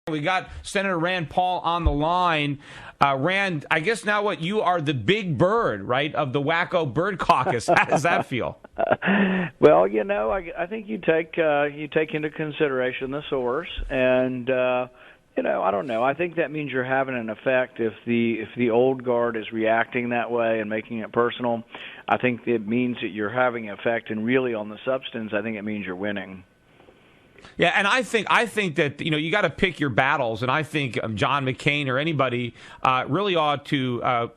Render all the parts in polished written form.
We got Senator Rand Paul on the line. Rand, I guess now what you are the big bird, right, of the Wacko Bird Caucus. How does that feel? Well, I think you take into consideration the source, and I don't know. I think that means you're having an effect if the old guard is reacting that way and making it personal. I think it means that you're having an effect, and really on the substance, I think it means you're winning. Yeah, and I think that you got to pick your battles, and I think John McCain or anybody really ought to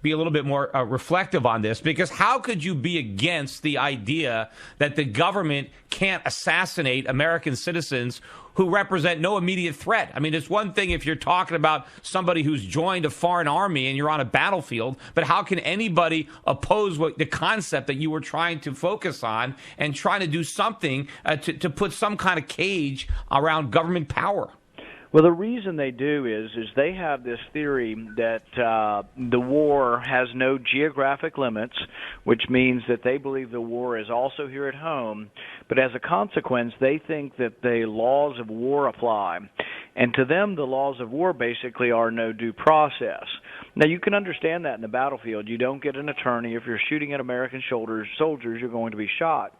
be a little bit more reflective on this, because how could you be against the idea that the government can't assassinate American citizens who represent no immediate threat? I mean, it's one thing if you're talking about somebody who's joined a foreign army and you're on a battlefield, but how can anybody oppose the concept that you were trying to focus on and trying to do something to put some kind of cage around government power? Well, the reason they do is they have this theory that the war has no geographic limits, which means that they believe the war is also here at home. But as a consequence, they think that the laws of war apply. And to them, the laws of war basically are no due process. Now, you can understand that in the battlefield. You don't get an attorney. If you're shooting at American soldiers, you're going to be shot.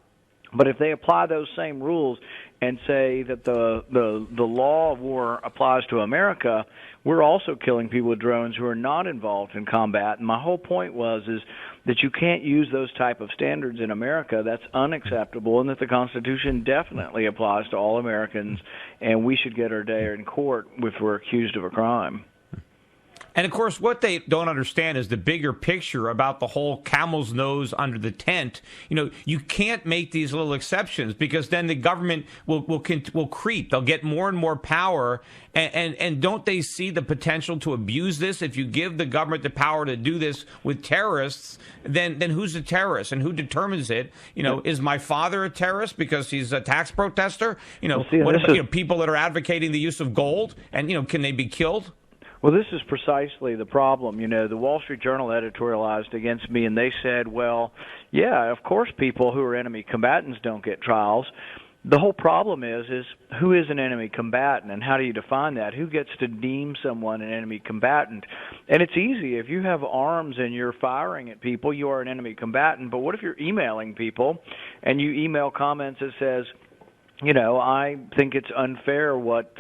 But if they apply those same rules and say that the law of war applies to America, we're also killing people with drones who are not involved in combat. And my whole point is that you can't use those type of standards in America. That's unacceptable, and that the Constitution definitely applies to all Americans, and we should get our day in court if we're accused of a crime. And, of course, what they don't understand is the bigger picture about the whole camel's nose under the tent. You can't make these little exceptions, because then the government will creep. They'll get more and more power. And don't they see the potential to abuse this? If you give the government the power to do this with terrorists, then who's a terrorist, and who determines it? Is my father a terrorist because he's a tax protester? What about people that are advocating the use of gold? And, can they be killed? Well, this is precisely the problem. The Wall Street Journal editorialized against me, and they said, well, yeah, of course people who are enemy combatants don't get trials. The whole problem is who is an enemy combatant, and how do you define that? Who gets to deem someone an enemy combatant? And it's easy. If you have arms and you're firing at people, you are an enemy combatant. But what if you're emailing people and you email comments that says, I think it's unfair what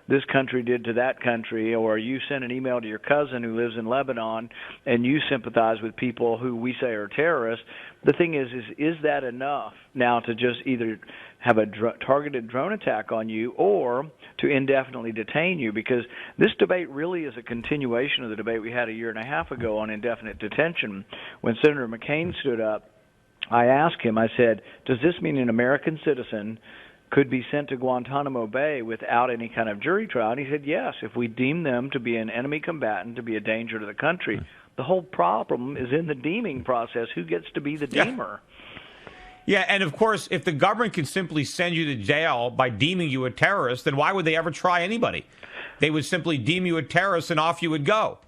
this country did to that country, or you send an email to your cousin who lives in Lebanon and you sympathize with people who we say are terrorists. The thing is that enough now to just either have a targeted drone attack on you or to indefinitely detain you? Because this debate really is a continuation of the debate we had a year and a half ago on indefinite detention. When Senator McCain stood up, I asked him, I said, does this mean an American citizen could be sent to Guantanamo Bay without any kind of jury trial? And he said, yes, if we deem them to be an enemy combatant, to be a danger to the country. The whole problem is in the deeming process. Who gets to be the deemer? Yeah, and of course, if the government can simply send you to jail by deeming you a terrorist, then why would they ever try anybody? They would simply deem you a terrorist and off you would go.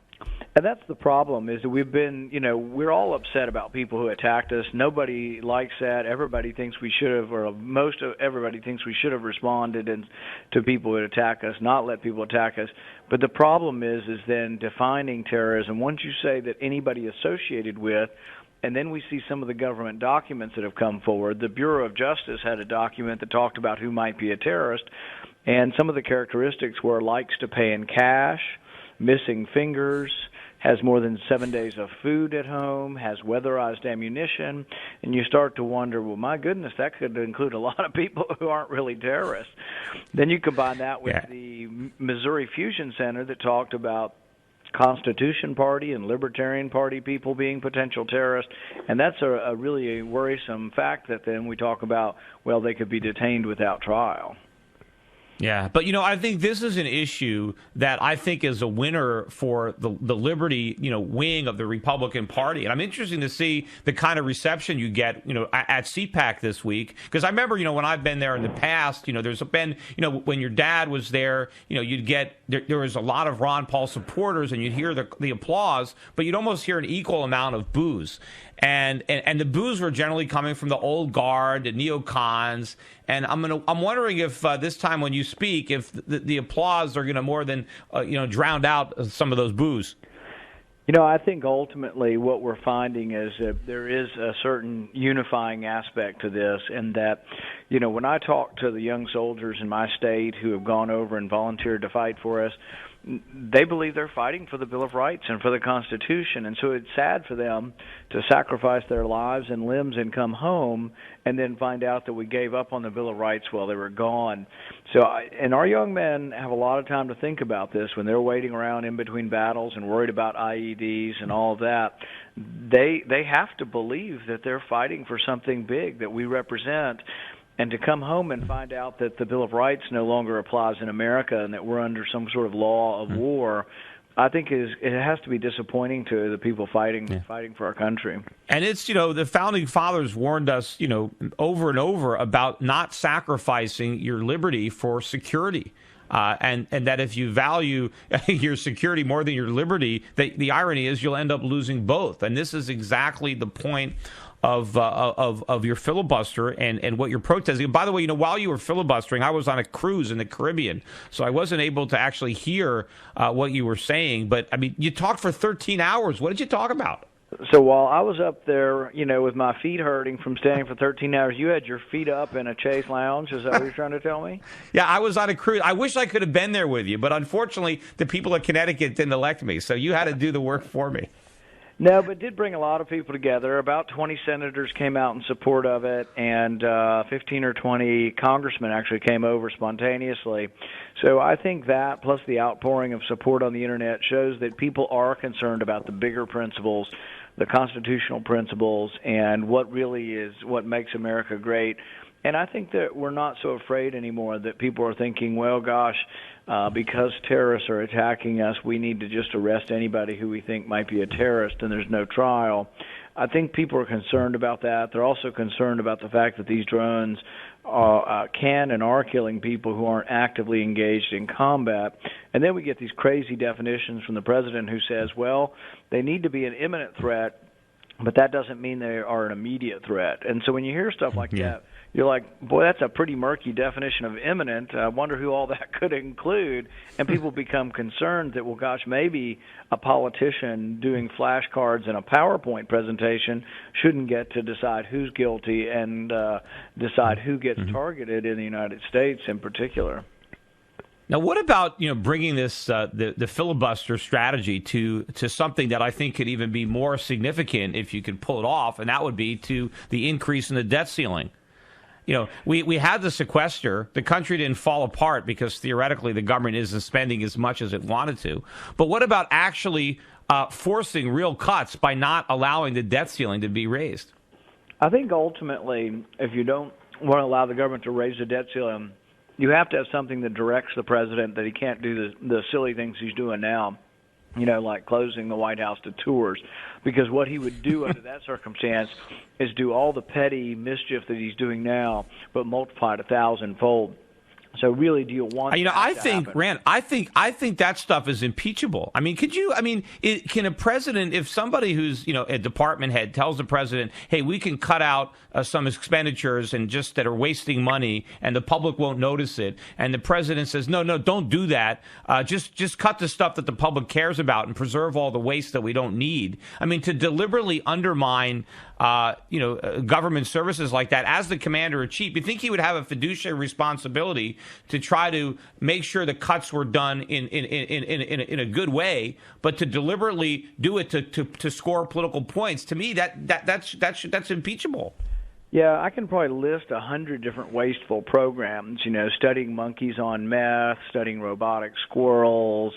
And that's the problem, is that we've been, we're all upset about people who attacked us. Nobody likes that. Everybody thinks we should have, or most of everybody thinks we should have responded to people who attack us, not let people attack us. But the problem is then defining terrorism. Once you say that anybody associated with, and then we see some of the government documents that have come forward. The Bureau of Justice had a document that talked about who might be a terrorist, and some of the characteristics were likes to pay in cash, missing fingers, has more than 7 days of food at home, has weatherized ammunition, and you start to wonder, well, my goodness, that could include a lot of people who aren't really terrorists. Then you combine that with the Missouri Fusion Center that talked about Constitution Party and Libertarian Party people being potential terrorists, and that's a really worrisome fact that then we talk about, well, they could be detained without trial. Yeah, but, I think this is an issue that I think is a winner for the liberty, wing of the Republican Party. And I'm interested to see the kind of reception you get, at CPAC this week. Because I remember, when I've been there in the past, there's been, when your dad was there, you'd get, there was a lot of Ron Paul supporters and you'd hear the applause, but you'd almost hear an equal amount of boos. And the boos were generally coming from the old guard, the neocons, And I'm wondering if this time when you speak, if the applause are going to more than drown out some of those boos. I think ultimately what we're finding is that there is a certain unifying aspect to this, and that, when I talk to the young soldiers in my state who have gone over and volunteered to fight for us, they believe they're fighting for the Bill of Rights and for the Constitution, and so it's sad for them to sacrifice their lives and limbs and come home and then find out that we gave up on the Bill of Rights while they were gone. And our young men have a lot of time to think about this when they're waiting around in between battles and worried about IEDs and all of that. They have to believe that they're fighting for something big that we represent. And to come home and find out that the Bill of Rights no longer applies in America and that we're under some sort of law of war, I think it has to be disappointing to the people fighting for our country. And it's, the Founding Fathers warned us, over and over about not sacrificing your liberty for security. And that if you value your security more than your liberty, the irony is you'll end up losing both. And this is exactly the point of your filibuster and what you're protesting. And by the way, while you were filibustering, I was on a cruise in the Caribbean, so I wasn't able to actually hear what you were saying. But I mean, you talked for 13 hours. What did you talk about? So while I was up there, with my feet hurting from standing for 13 hours, you had your feet up in a Chase lounge. Is that what you're trying to tell me? Yeah, I was on a cruise. I wish I could have been there with you, but unfortunately, the people of Connecticut didn't elect me, so you had to do the work for me. No, but it did bring a lot of people together. About 20 senators came out in support of it, and 15 or 20 congressmen actually came over spontaneously. So I think that, plus the outpouring of support on the Internet, shows that people are concerned about the bigger principles, the constitutional principles, and what makes America great. And I think that we're not so afraid anymore that people are thinking, well, gosh, because terrorists are attacking us, we need to just arrest anybody who we think might be a terrorist and there's no trial. I think people are concerned about that. They're also concerned about the fact that these drones can and are killing people who aren't actively engaged in combat. And then we get these crazy definitions from the president who says, well, they need to be an imminent threat, but that doesn't mean they are an immediate threat. And so when you hear stuff like that, you're like, boy, that's a pretty murky definition of imminent. I wonder who all that could include. And people become concerned that, well, gosh, maybe a politician doing flashcards and a PowerPoint presentation shouldn't get to decide who's guilty and decide who gets targeted in the United States in particular. Now, what about bringing this the filibuster strategy to something that I think could even be more significant if you could pull it off, and that would be to the increase in the debt ceiling. We had the sequester. The country didn't fall apart because theoretically the government isn't spending as much as it wanted to. But what about actually forcing real cuts by not allowing the debt ceiling to be raised? I think ultimately, if you don't want to allow the government to raise the debt ceiling, you have to have something that directs the president that he can't do the silly things he's doing now. Like closing the White House to tours, because what he would do under that circumstance is do all the petty mischief that he's doing now, but multiplied 1,000-fold. So really, do you want? I think, Rand, I think that stuff is impeachable. I mean, can a president, if somebody who's a department head tells the president, "Hey, we can cut out some expenditures and just that are wasting money, and the public won't notice it," and the president says, "No, don't do that. Just cut the stuff that the public cares about and preserve all the waste that we don't need." I mean, to deliberately undermine government services like that as the commander-in-chief, you think he would have a fiduciary responsibility to try to make sure the cuts were done in a good way, but to deliberately do it to score political points, to me that's impeachable. Yeah, I can probably list 100 different wasteful programs, studying monkeys on meth, studying robotic squirrels,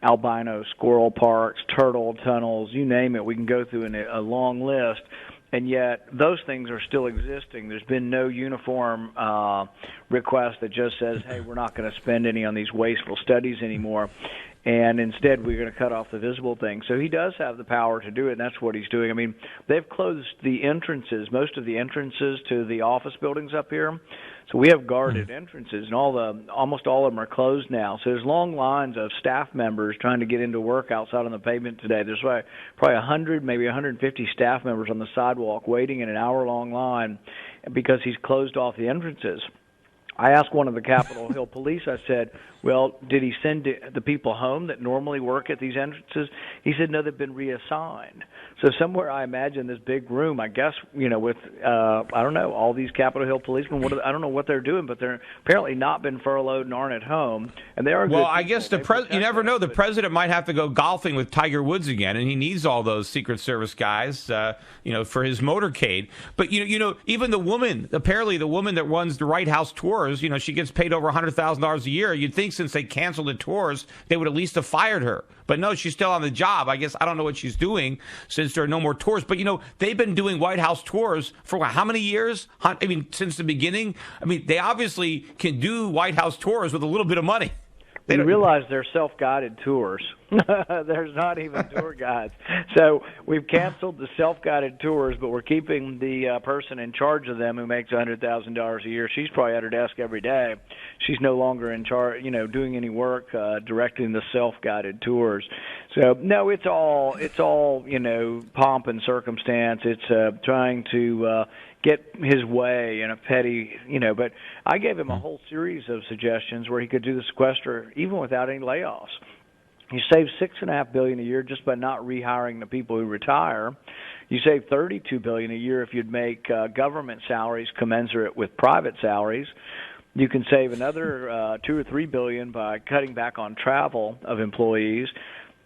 albino squirrel parks, turtle tunnels, you name it. We can go through a long list. And yet those things are still existing. There's been no uniform request that just says, hey, we're not going to spend any on these wasteful studies anymore, and instead we're going to cut off the visible things. So he does have the power to do it, and that's what he's doing. I mean, they've closed the entrances, most of the entrances to the office buildings up here. So we have guarded entrances, and almost all of them are closed now. So there's long lines of staff members trying to get into work outside on the pavement today. There's probably 100, maybe 150 staff members on the sidewalk waiting in an hour-long line because he's closed off the entrances. I asked one of the Capitol Hill police, I said, well, did he send the people home that normally work at these entrances? He said, no, they've been reassigned. So somewhere I imagine this big room, I guess, with, I don't know, all these Capitol Hill policemen, I don't know what they're doing, but they're apparently not been furloughed and aren't at home. And they are well, good I guess you never know. The president might have to go golfing with Tiger Woods again, and he needs all those Secret Service guys, for his motorcade. But, even the woman, apparently the woman that runs the White House tours, she gets paid over $100,000 a year. You'd think since they canceled the tours, they would at least have fired her. But no, she's still on the job. I guess I don't know what she's doing since there are no more tours. But, they've been doing White House tours for how many years? I mean, since the beginning. I mean, they obviously can do White House tours with a little bit of money. They realize they're self-guided tours. There's not even tour guides. So we've canceled the self-guided tours, but we're keeping the person in charge of them who makes $100,000 a year. She's probably at her desk every day. She's no longer in charge, doing any work directing the self-guided tours. So no, it's all pomp and circumstance. It's trying to get his way in a petty, but I gave him a whole series of suggestions where he could do the sequester even without any layoffs. You save $6.5 billion a year just by not rehiring the people who retire. You save $32 billion a year if you'd make government salaries commensurate with private salaries. You can save another $2 or $3 billion by cutting back on travel of employees.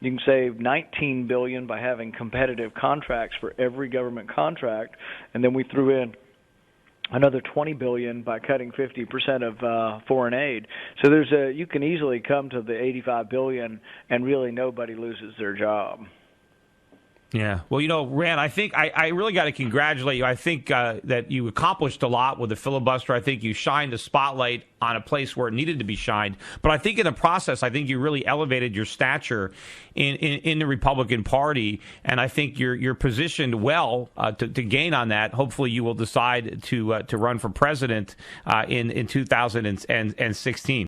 You can save $19 billion by having competitive contracts for every government contract, and then we threw in another $20 billion by cutting 50% of foreign aid. So you can easily come to the $85 billion, and really nobody loses their job. Yeah. Well, Rand, I think I really got to congratulate you. I think that you accomplished a lot with the filibuster. I think you shined the spotlight on a place where it needed to be shined. But I think in the process, I think you really elevated your stature in the Republican Party. And I think you're positioned well to gain on that. Hopefully you will decide to run for president in 2016.